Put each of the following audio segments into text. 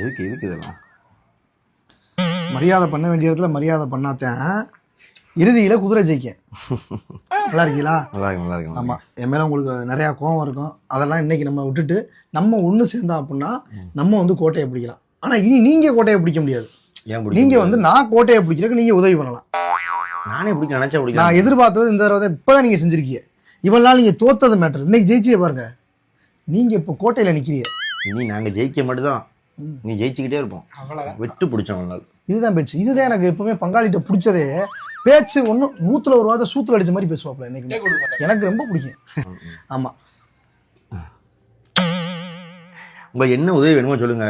எதுக்கு இதெல்லாம்? மரியாதை பண்ண வேண்டிய இடத்துல மரியாதை பண்ணாதான் இறுதியில குதிரை ஜெயிக்க. நல்லா இருக்கீங்களா? நல்லா இருக்கு. ஆமா, என் மேல உங்களுக்கு நிறைய கோவம் இருக்கும். அதெல்லாம் இன்னைக்கு நம்ம விட்டுட்டு நம்ம ஒண்ணு சேர்ந்தோம் அப்படின்னா நம்ம வந்து கோட்டையை பிடிக்கலாம். ஆனா இனி நீங்க கோட்டையை பிடிக்க முடியாது. நீங்க வந்து நான் கோட்டையை பிடிக்கிறதுக்கு நீங்க உதவி பண்ணலாம். நானே பிடிக்க நினைச்சா பிடிக்க. நான் எதிர்பார்த்தது இந்த தடவை இப்பதான் நீங்க செஞ்சிருக்கீங்க. இவ்வளவு நாள் நீங்க தோத்தது மேட்டர், இன்னைக்கு ஜெயிச்சியே பாருங்க. நீங்க இப்போ கோட்டையில நிக்கிறீங்க. இனி நாங்க ஜெயிக்க மட்டும்தான், நீ ஜெயிச்சுக்கிட்டே இருப்போம். விட்டு பிடிச்சவங்க இதுதான் பேச்சு. இதுதான் எனக்கு எப்பவுமே பங்காளிட்ட பிடிச்சதே. பேச்சு ஒண்ணு 100ல ஒரு வார்த்தை சூத்துல அடிச்ச மாதிரி பேசுவாப்ல. இன்னைக்கு எனக்கு ரொம்ப பிடிக்கும். ஆமா, உங்களுக்கு என்ன உதவி வேணுமோ சொல்லுங்க.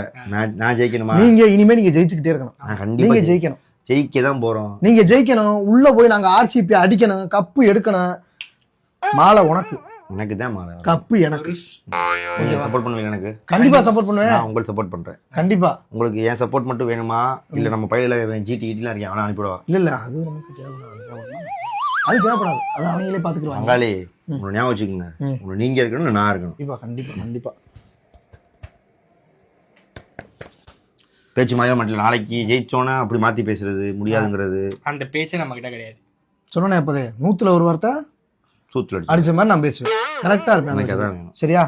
நான் ஜெயிக்கணுமா? நீங்க இனிமே நீங்க ஜெயிச்சுக்கிட்டே இருக்கணும். நீங்க ஜெயிக்கணும். ஜெயிக்க தான் போறோம். நீங்க ஜெயிக்கணும். உள்ள போய் நாங்க ஆர்சிபி அடிக்கணும், கப்பு எடுக்கணும். மாலை உனக்கு, எனக்கு தான் மாலை. கப்பு எனக்கு. சப்போர்ட் பண்ணுவீங்க? எனக்கு கண்டிப்பா சப்போர்ட் பண்ணுவேன். நான் உங்களுக்கு சப்போர்ட் பண்றேன். கண்டிப்பா. உங்களுக்கு ஏன் சப்போர்ட் மட்டும் வேணுமா இல்ல நம்ம பையில ஜிடிலாம் இருக்கேன் அவனை அனுப்பிடுவா? இல்ல அது நமக்கு தேவைப்படாது. அது தேவைப்படாது. அது அவங்களே பாத்துக்குவாங்க. பங்காளி உங்களை ஞாபகம் வச்சுக்கோங்க. உங்களுக்கு நீங்க இருக்கணும், நான் இருக்கணும். கண்டிப்பா கண்டிப்பா. பேச்சு மாதிரி மட்டும் நாளைக்கு ஜெயிச்சோன்னா அப்படி மாத்தி பேசுறது முடியாதுங்கிறது அந்த பேச்சே நம்ம கிட்ட கிடையாது. சொன்னேன் அப்போதே 100ல ஒரு வார்த்தை சூத்துல அடிச்ச மாதிரி நான் பேசுவேன். கரெக்டா இருப்பேன். சரியா?